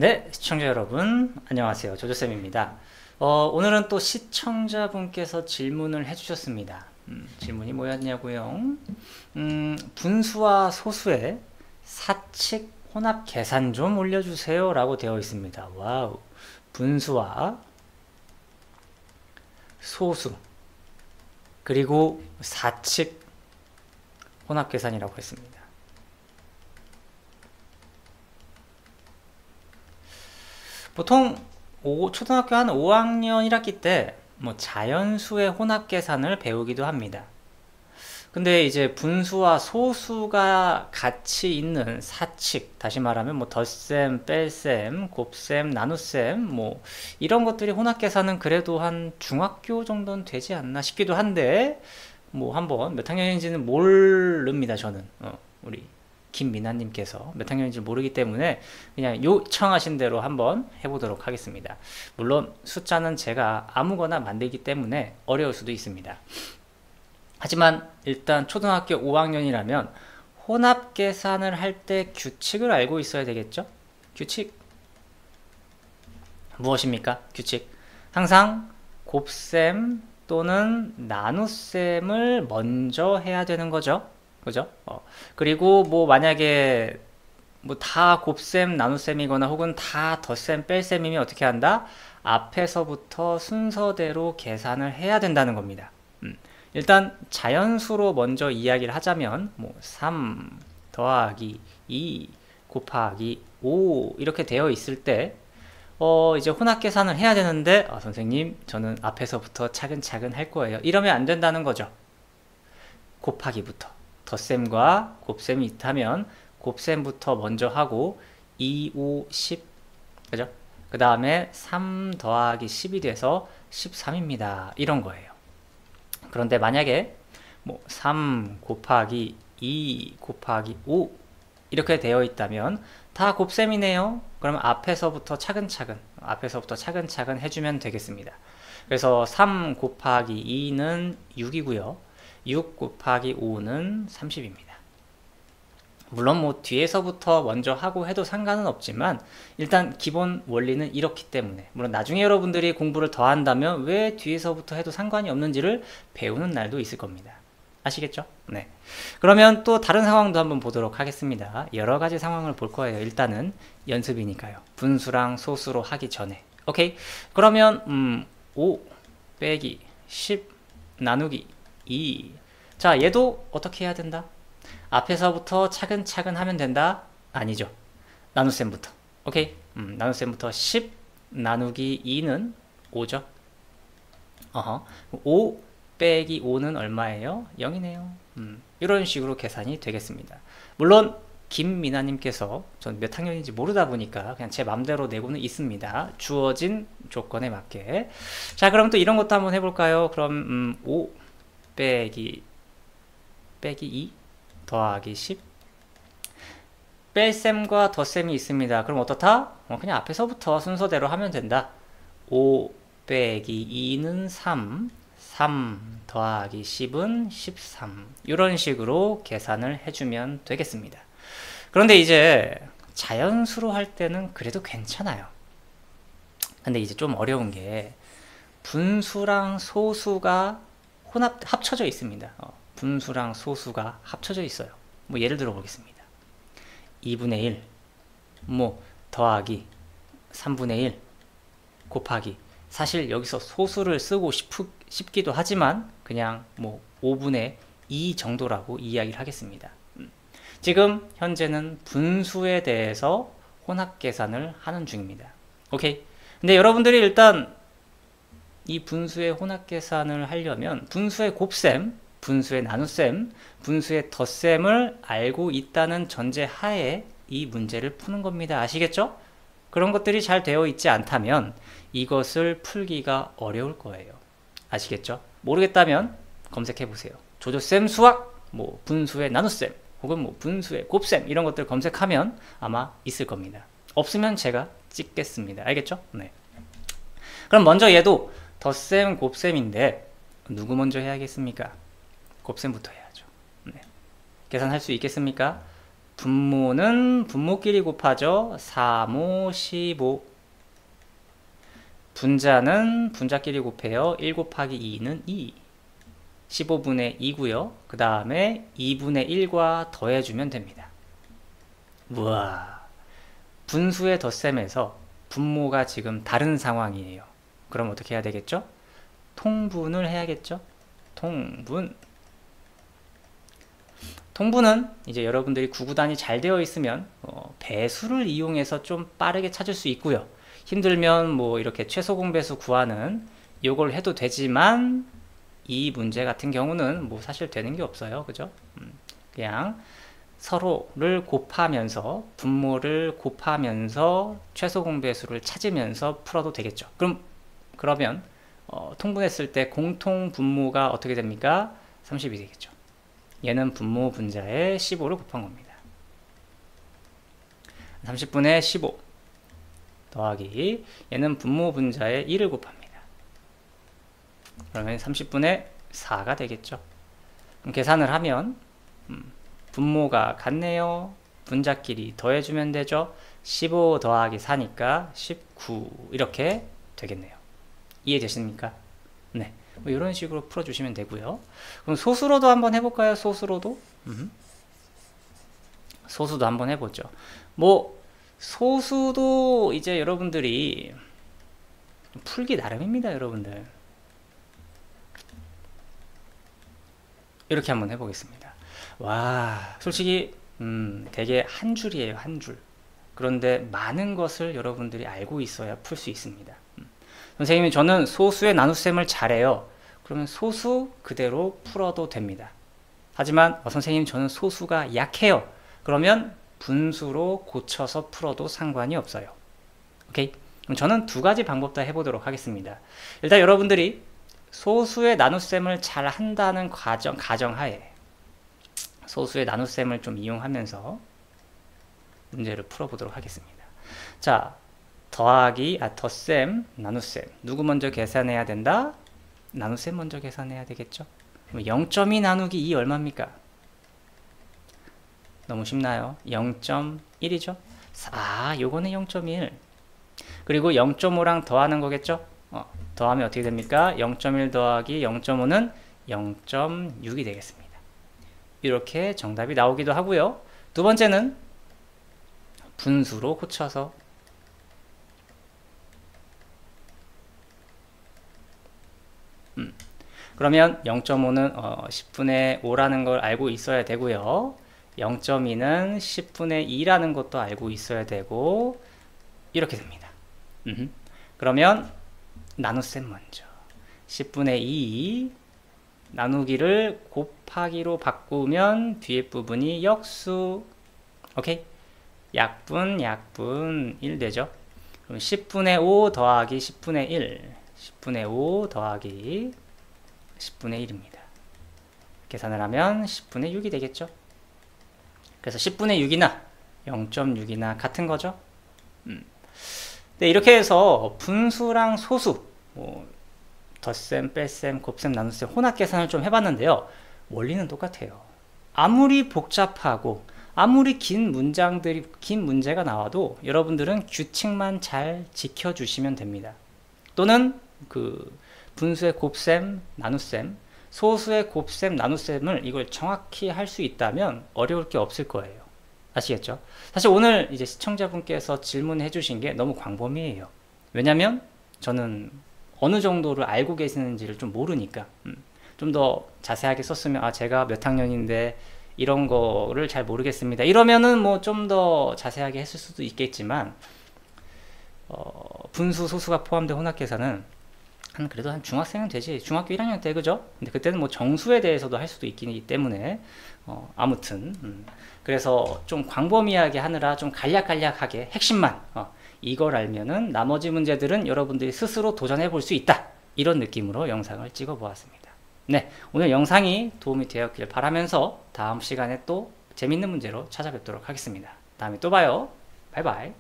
네, 시청자 여러분, 안녕하세요. 조조쌤입니다. 오늘은 또 시청자분께서 질문을 해주셨습니다. 질문이 뭐였냐고요? 분수와 소수의 사칙 혼합 계산 좀 올려주세요 라고 되어 있습니다. 와우. 분수와 소수 그리고 사칙 혼합 계산이라고 했습니다. 보통 초등학교 한 5학년 1학기 때 뭐 자연수의 혼합 계산을 배우기도 합니다. 근데 이제 분수와 소수가 같이 있는 사칙, 다시 말하면 뭐 덧셈, 뺄셈, 곱셈, 나눗셈 뭐 이런 것들이 혼합 계산은 그래도 한 중학교 정도는 되지 않나 싶기도 한데 뭐 한번 몇 학년인지는 모릅니다. 저는 우리 김미나님께서 몇 학년인지 모르기 때문에 그냥 요청하신 대로 한번 해보도록 하겠습니다. 물론 숫자는 제가 아무거나 만들기 때문에 어려울 수도 있습니다. 하지만 일단 초등학교 5학년이라면 혼합 계산을 할 때 규칙을 알고 있어야 되겠죠? 규칙 무엇입니까? 규칙 항상 곱셈 또는 나눗셈을 먼저 해야 되는 거죠. 그죠? 그리고 뭐 만약에 뭐 다 곱셈 나눗셈이거나 혹은 다 덧셈 뺄셈이면 어떻게 한다? 앞에서부터 순서대로 계산을 해야 된다는 겁니다. 일단 자연수로 먼저 이야기를 하자면 뭐 3 더하기 2 곱하기 5 이렇게 되어 있을 때 이제 혼합 계산을 해야 되는데 선생님 저는 앞에서부터 차근차근 할 거예요. 이러면 안 된다는 거죠. 곱하기부터 덧셈과 곱셈이 있다면 곱셈부터 먼저 하고 2, 5, 10 그죠? 그 다음에 3 더하기 10이 돼서 13입니다. 이런 거예요. 그런데 만약에 뭐 3 곱하기 2 곱하기 5 이렇게 되어 있다면 다 곱셈이네요. 그러면 앞에서부터 차근차근 해주면 되겠습니다. 그래서 3 곱하기 2는 6이고요. 6 곱하기 5는 30입니다. 물론 뭐 뒤에서부터 먼저 하고 해도 상관은 없지만 일단 기본 원리는 이렇기 때문에 물론 나중에 여러분들이 공부를 더 한다면 왜 뒤에서부터 해도 상관이 없는지를 배우는 날도 있을 겁니다. 아시겠죠? 네. 그러면 또 다른 상황도 한번 보도록 하겠습니다. 여러 가지 상황을 볼 거예요. 일단은 연습이니까요. 분수랑 소수로 하기 전에. 오케이. 그러면 5 빼기 10 나누기 2. 자, 얘도 어떻게 해야 된다? 앞에서부터 차근차근 하면 된다? 아니죠. 나눗셈부터. 오케이. 나눗셈부터 10 나누기 2는 5죠. 5 빼기 5는 얼마예요? 0이네요. 이런 식으로 계산이 되겠습니다. 물론 김미나님께서 전 몇 학년인지 모르다 보니까 그냥 제 맘대로 내고는 있습니다. 주어진 조건에 맞게. 자, 그럼 또 이런 것도 한번 해볼까요? 그럼 5 빼기 2 더하기 10 뺄셈과 덧셈이 있습니다. 그럼 어떻다? 그냥 앞에서부터 순서대로 하면 된다. 5 빼기 2는 3 더하기 10은 13 이런 식으로 계산을 해주면 되겠습니다. 그런데 이제 자연수로 할 때는 그래도 괜찮아요. 근데 이제 좀 어려운 게 분수랑 소수가 합쳐져 있습니다. 분수랑 소수가 합쳐져 있어요. 뭐 예를 들어 보겠습니다. 2분의 1 뭐 더하기 3분의 1 곱하기 사실 여기서 소수를 쓰고 싶기도 하지만 그냥 뭐 5분의 2 정도라고 이야기를 하겠습니다. 지금 현재는 분수에 대해서 혼합 계산을 하는 중입니다. 오케이. 근데 여러분들이 일단 이 분수의 혼합 계산을 하려면 분수의 곱셈, 분수의 나눗셈, 분수의 덧셈을 알고 있다는 전제 하에 이 문제를 푸는 겁니다. 아시겠죠? 그런 것들이 잘 되어 있지 않다면 이것을 풀기가 어려울 거예요. 아시겠죠? 모르겠다면 검색해 보세요. 조조쌤 수학, 뭐 분수의 나눗셈, 혹은 뭐 분수의 곱셈 이런 것들 검색하면 아마 있을 겁니다. 없으면 제가 찍겠습니다. 알겠죠? 네. 그럼 먼저 얘도 덧셈, 곱셈인데 누구 먼저 해야겠습니까? 곱셈부터 해야죠. 네. 계산할 수 있겠습니까? 분모는 분모끼리 곱하죠. 3, 5, 15. 분자는 분자끼리 곱해요. 1 곱하기 2는 2. 15분의 2고요. 그 다음에 2분의 1과 더해주면 됩니다. 우와. 분수의 덧셈에서 분모가 지금 다른 상황이에요. 그럼 어떻게 해야 되겠죠? 통분을 해야겠죠? 통분. 통분은 이제 여러분들이 구구단이 잘 되어 있으면 배수를 이용해서 좀 빠르게 찾을 수 있고요. 힘들면 뭐 이렇게 최소 공배수 구하는 요걸 해도 되지만 이 문제 같은 경우는 뭐 사실 되는 게 없어요. 그죠? 그냥 서로를 곱하면서 분모를 곱하면서 최소 공배수를 찾으면서 풀어도 되겠죠. 그러면 통분했을 때 공통 분모가 어떻게 됩니까? 30이 되겠죠. 얘는 분모 분자에 15를 곱한 겁니다. 30분의 15 더하기 얘는 분모 분자에 1을 곱합니다. 그러면 30분의 4가 되겠죠. 그럼 계산을 하면 분모가 같네요. 분자끼리 더해주면 되죠. 15 더하기 4니까 19 이렇게 되겠네요. 이해되십니까? 네, 뭐 이런 식으로 풀어주시면 되고요. 그럼 소수로도 한번 해볼까요? 소수로도? 소수도 한번 해보죠. 뭐 소수도 이제 여러분들이 풀기 나름입니다. 여러분들 이렇게 한번 해보겠습니다. 와, 솔직히 되게 한 줄이에요. 한 줄. 그런데 많은 것을 여러분들이 알고 있어야 풀 수 있습니다. 선생님이 저는 소수의 나눗셈을 잘해요. 그러면 소수 그대로 풀어도 됩니다. 하지만 선생님 저는 소수가 약해요. 그러면 분수로 고쳐서 풀어도 상관이 없어요. 오케이? 그럼 저는 두 가지 방법 다 해보도록 하겠습니다. 일단 여러분들이 소수의 나눗셈을 잘 한다는 가정하에 소수의 나눗셈을 좀 이용하면서 문제를 풀어보도록 하겠습니다. 자, 덧셈, 나눗셈. 누구 먼저 계산해야 된다? 나눗셈 먼저 계산해야 되겠죠? 0.2 나누기 2 얼마입니까? 너무 쉽나요? 0.1이죠? 요거는 0.1. 그리고 0.5랑 더하는 거겠죠? 더하면 어떻게 됩니까? 0.1 더하기 0.5는 0.6이 되겠습니다. 이렇게 정답이 나오기도 하고요. 두 번째는 분수로 고쳐서 그러면 0.5는 10분의 5라는 걸 알고 있어야 되고요. 0.2는 10분의 2라는 것도 알고 있어야 되고 이렇게 됩니다. 그러면 나눗셈 먼저 10분의 2 나누기를 곱하기로 바꾸면 뒤에 부분이 역수. 오케이? 약분 1 되죠. 그럼 10분의 5 더하기 10분의 1 10분의 5 더하기 10분의 1입니다. 계산을 하면 10분의 6이 되겠죠. 그래서 10분의 6이나 0.6이나 같은 거죠. 네, 이렇게 해서 분수랑 소수, 덧셈, 뺄셈, 곱셈, 나눗셈, 혼합 계산을 좀 해봤는데요. 원리는 똑같아요. 아무리 복잡하고 아무리 긴 문제가 나와도 여러분들은 규칙만 잘 지켜주시면 됩니다. 또는 그 분수의 곱셈, 나눗셈, 소수의 곱셈, 나눗셈을 이걸 정확히 할 수 있다면 어려울 게 없을 거예요. 아시겠죠? 사실 오늘 이제 시청자분께서 질문해 주신 게 너무 광범위해요. 왜냐면 저는 어느 정도를 알고 계시는지를 좀 모르니까 좀 더 자세하게 썼으면 제가 몇 학년인데 이런 거를 잘 모르겠습니다. 이러면은 뭐 좀 더 자세하게 했을 수도 있겠지만 분수, 소수가 포함된 혼합계산은 그래도 한 중학생은 되지. 중학교 1학년 때, 그죠? 근데 그때는 뭐 정수에 대해서도 할 수도 있기 때문에 아무튼 그래서 좀 광범위하게 하느라 좀 간략간략하게 핵심만 이걸 알면은 나머지 문제들은 여러분들이 스스로 도전해 볼 수 있다. 이런 느낌으로 영상을 찍어 보았습니다. 네, 오늘 영상이 도움이 되었길 바라면서 다음 시간에 또 재밌는 문제로 찾아뵙도록 하겠습니다. 다음에 또 봐요. 바이바이.